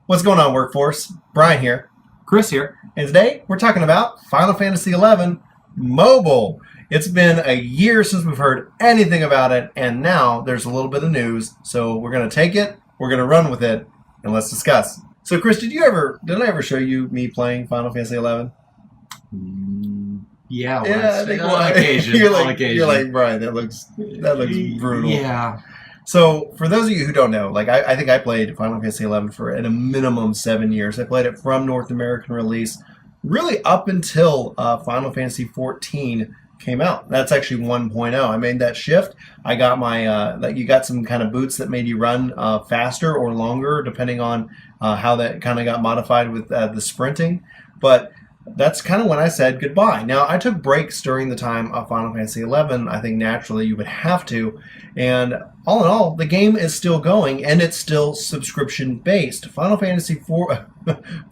What's going on, workforce? Brian here. Chris here. And today we're talking about Final Fantasy XI Mobile. It's been a year since we've heard anything about it, and now there's a little bit of news. So we're going to take it, we're going to run with it, and let's discuss. So Chris, did I ever show you me playing Final Fantasy XI? Yeah, I think on occasion. You're on like, Brian, that looks brutal. Yeah. So, for those of you who don't know, I think I played Final Fantasy XI for at a minimum 7 years. I played it from North American release, really up until Final Fantasy 14 came out. That's actually 1.0. I made that shift. I got my, you got some kind of boots that made you run faster or longer, depending on how that kind of got modified with the sprinting. But that's kind of when I said goodbye. Now, I took breaks during the time of Final Fantasy XI. I think naturally you would have to. And all in all, the game is still going, and it's still subscription-based. Final Fantasy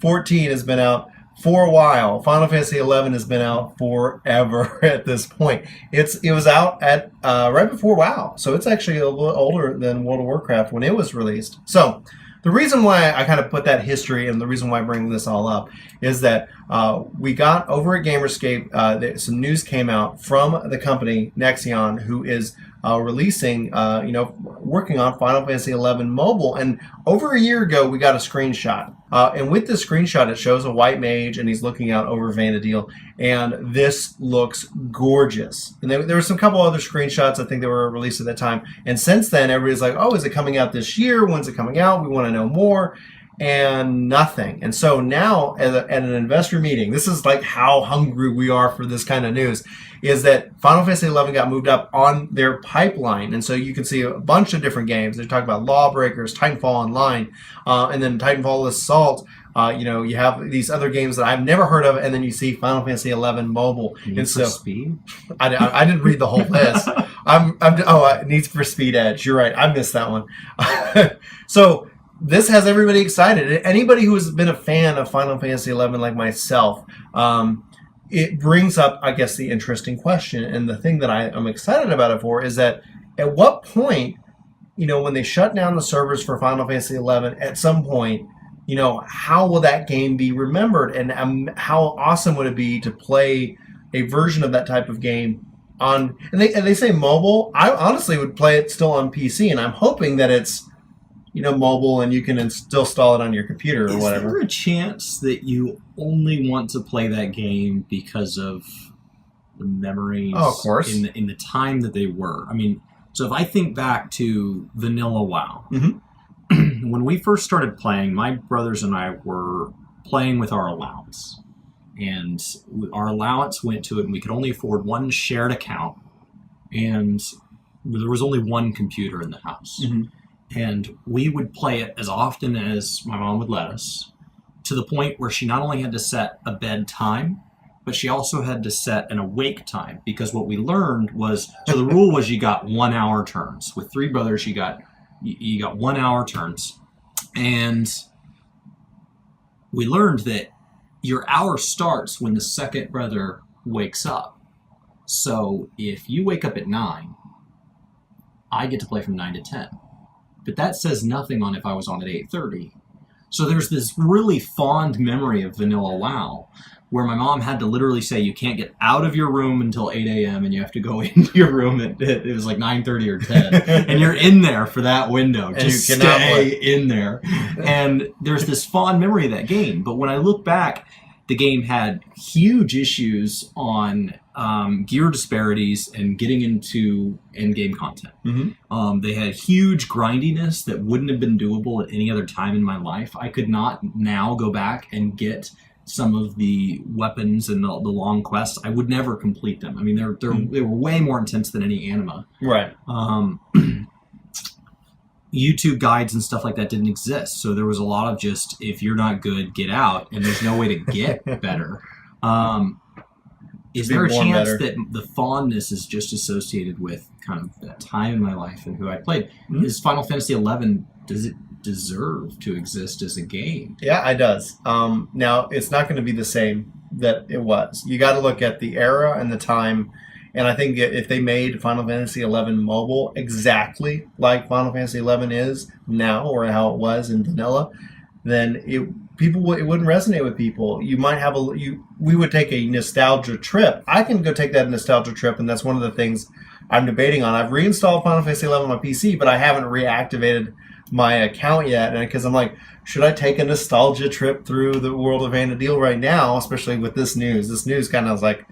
14 has been out for a while. Final Fantasy XI has been out forever at this point. It was out at right before WoW, so it's actually a little older than World of Warcraft when it was released. So the reason why I kind of put that history and the reason why I bring this all up is that we got over at Gamerscape, some news came out from the company Nexion, who is releasing, working on Final Fantasy XI Mobile. And over a year ago, we got a screenshot. And with this screenshot, it shows a white mage, and he's looking out over Vanadil. And this looks gorgeous. And there were some couple other screenshots, I think, that were released at that time. And since then, everybody's like, oh, is it coming out this year? When's it coming out? We want to know more. And nothing. And so now at an investor meeting, this is like how hungry we are for this kind of news, is that Final Fantasy XI got moved up on their pipeline. And so you can see a bunch of different games. They're talking about Lawbreakers, Titanfall Online, and then Titanfall Assault. You have these other games that I've never heard of, and then you see Final Fantasy XI Mobile. Need for Speed? I didn't read the whole list. Need for Speed Edge. You're right. I missed that one. So this has everybody excited. Anybody who has been a fan of Final Fantasy XI like myself, it brings up, I guess, the interesting question. And the thing that I'm excited about it for is that at what point, when they shut down the servers for Final Fantasy XI, at some point, how will that game be remembered? And how awesome would it be to play a version of that type of game on, and they say mobile. I honestly would play it still on PC, and I'm hoping that it's mobile, and you can still install it on your computer or whatever. Is there a chance that you only want to play that game because of the memories? Oh, of course. In the time that they were. I mean, so if I think back to vanilla WoW, when we first started playing, my brothers and I were playing with our allowance. And our allowance went to it, and we could only afford one shared account. And there was only one computer in the house. Mm-hmm. And we would play it as often as my mom would let us, to the point where she not only had to set a bedtime, but she also had to set an awake time. Because what we learned was, so the rule was you got 1 hour turns. With three brothers, you got 1 hour turns. And we learned that your hour starts when the second brother wakes up. So if you wake up at 9, I get to play from 9 to 10. But that says nothing on if I was on at 8:30. So there's this really fond memory of vanilla WoW, where my mom had to literally say, you can't get out of your room until 8 a.m. and you have to go into your room at, it was like 9:30 or 10. And you're in there for that window. Just stay in there. And there's this fond memory of that game. But when I look back, the game had huge issues on gear disparities and getting into endgame content. Mm-hmm. They had huge grindiness that wouldn't have been doable at any other time in my life. I could not now go back and get some of the weapons and the long quests. I would never complete them. I mean, they were way more intense than any anima. Right. YouTube guides and stuff like that didn't exist. So there was a lot of just, if you're not good, get out, and there's no way to get better. Is there a chance that the fondness is just associated with kind of that time in my life and who I played? Mm-hmm. Is Final Fantasy XI, does it deserve to exist as a game? Yeah, it does. Now, it's not going to be the same that it was. You got to look at the era and the time. And I think if they made Final Fantasy XI mobile exactly like Final Fantasy XI is now, or how it was in vanilla, then it wouldn't resonate with people. You might have we would take a nostalgia trip. I can go take that nostalgia trip, and that's one of the things I'm debating on. I've reinstalled Final Fantasy 11 on my PC, but I haven't reactivated my account yet, and because I'm like, should I take a nostalgia trip through the world of Vana'diel right now, especially with this news? This news kind of was like,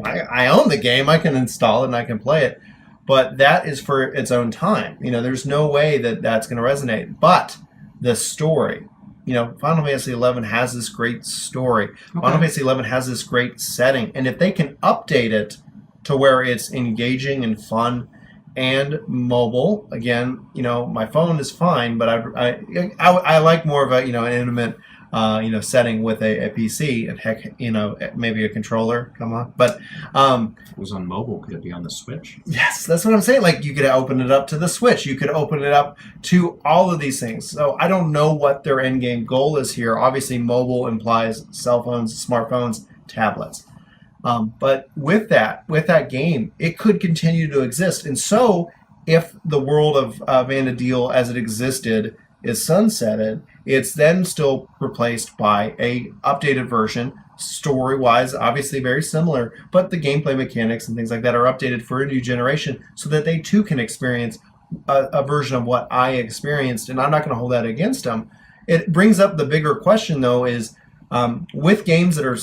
I own the game, I can install it and I can play it, but that is for its own time. There's no way that that's going to resonate. But the story, Final Fantasy 11 has this great story. Okay. Final Fantasy 11 has this great setting, and if they can update it to where it's engaging and fun and mobile, again, my phone is fine, but I like more of a an intimate setting with a PC, and heck, maybe a controller. Come on, but if it was on mobile, could it be on the Switch? Yes, that's what I'm saying. Like, you could open it up to the Switch, you could open it up to all of these things. So I don't know what their end game goal is here. Obviously, mobile implies cell phones, smartphones, tablets. But with that game, it could continue to exist. And so, if the world of Vana'diel as it existed is sunsetted, it's then still replaced by a updated version, story-wise, obviously very similar, but the gameplay mechanics and things like that are updated for a new generation so that they too can experience a version of what I experienced, and I'm not going to hold that against them. It brings up the bigger question, though, is with games that are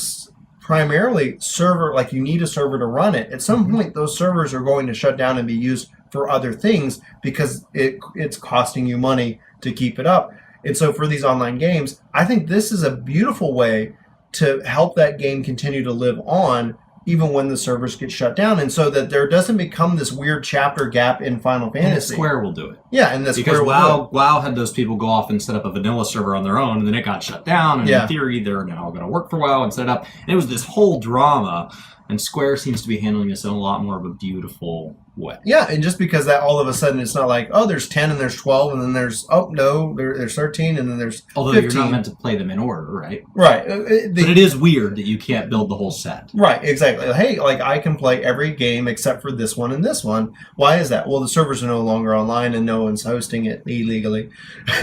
primarily server, like you need a server to run it, at some point those servers are going to shut down and be used for other things because it's costing you money to keep it up. And so for these online games, I think this is a beautiful way to help that game continue to live on even when the servers get shut down, and so that there doesn't become this weird chapter gap in Final Fantasy. And Square will do it. Yeah, and the because Square will do it. WoW had those people go off and set up a vanilla server on their own, and then it got shut down, and in theory they're now going to work for WoW and set it up. And it was this whole drama, and Square seems to be handling this in a lot more of a beautiful way. Yeah, and just because that all of a sudden it's not like, oh, there's 10 and there's 12 and then there's, there's 13 and then there's Although 15. You're not meant to play them in order, right? Right. But it is weird that you can't build the whole set. Right, exactly. Hey, like I can play every game except for this one and this one. Why is that? Well, the servers are no longer online and no one's hosting it illegally.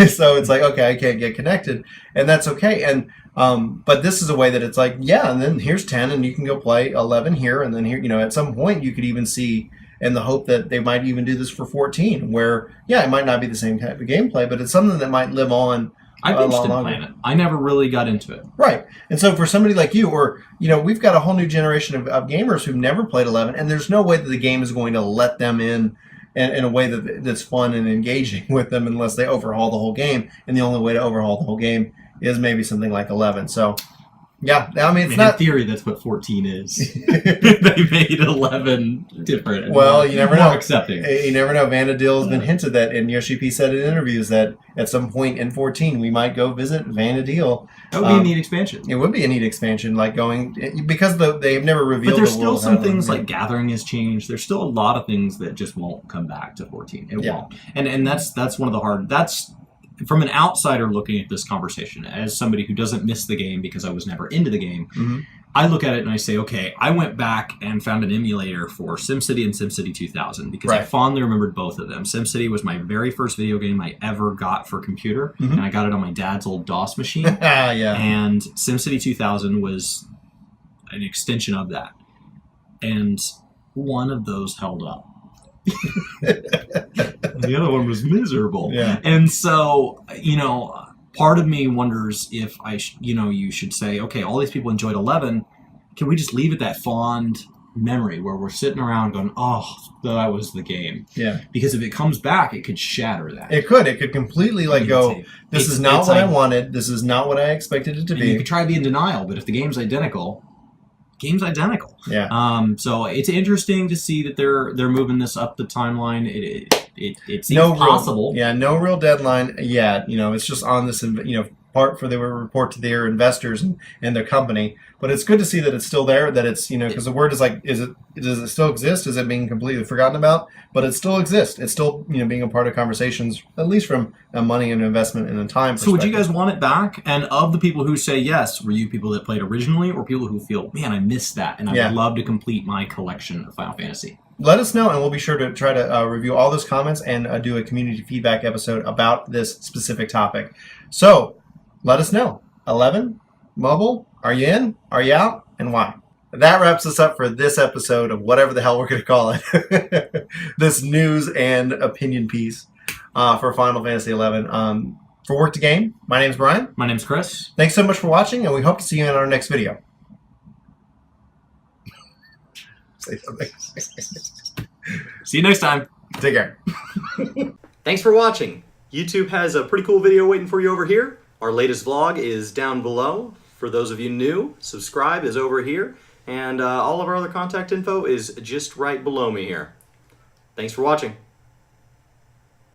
So it's like, okay, I can't get connected, and that's okay. And but this is a way that it's like, yeah, and then here's 10 and you can go play 11 here, and then here, at some point you could even see, and the hope that they might even do this for 14, where, yeah, it might not be the same type of gameplay, but it's something that might live on I'd be interested in playing it. I never really got into it. Right. And so for somebody like you, or, we've got a whole new generation of gamers who've never played 11, and there's no way that the game is going to let them in a way that's fun and engaging with them unless they overhaul the whole game, and the only way to overhaul the whole game is maybe something like 11. So, yeah, I mean, it's not... In theory, that's what 14 is. They made 11 different. Well, you never know. Accepting. You never know. Vana'diel has been hinted that, and Yoshi P said in interviews that at some point in 14 we might go visit Vana'diel. That would be a neat expansion. It would be a neat expansion, like going... Because they've never revealed the world. But there's still some things like gathering has changed. There's still a lot of things that just won't come back to 14. It won't. And that's one of the hard... That's... From an outsider looking at this conversation, as somebody who doesn't miss the game because I was never into the game, I look at it and I say, okay, I went back and found an emulator for SimCity and SimCity 2000 because I fondly remembered both of them. SimCity was my very first video game I ever got for computer, and I got it on my dad's old DOS machine. And SimCity 2000 was an extension of that. And one of those held up. The other one was miserable. Yeah. And so, part of me wonders if you should say, okay, all these people enjoyed 11. Can we just leave it that fond memory where we're sitting around going, oh, that was the game? Yeah. Because if it comes back, it could shatter that. It could completely go, this is not what I wanted. This is not what I expected it to be. You could try to be in denial, but if the game's identical, Yeah. So it's interesting to see that they're moving this up the timeline. It seems possible. No real deadline yet. It's just on this, part for the report to their investors and their company. But it's good to see that it's still there. That it's because the word is like, does it still exist? Is it being completely forgotten about? But it still exists. It's still being a part of conversations, at least from a money and investment and a time perspective. So would you guys want it back? And of the people who say yes, were you people that played originally, or people who feel, man, I missed that, and I would love to complete my collection of Final Fantasy? Let us know, and we'll be sure to try to review all those comments and do a community feedback episode about this specific topic. So, let us know. 11? Mobile? Are you in? Are you out? And why? That wraps us up for this episode of whatever the hell we're going to call it. This news and opinion piece for Final Fantasy XI. For Work to Game, my name's Brian. My name's Chris. Thanks so much for watching, and we hope to see you in our next video. Say something. See you next time. Take care. Thanks for watching. YouTube has a pretty cool video waiting for you over here. Our latest vlog is down below. For those of you new, subscribe is over here. And all of our other contact info is just right below me here. Thanks for watching.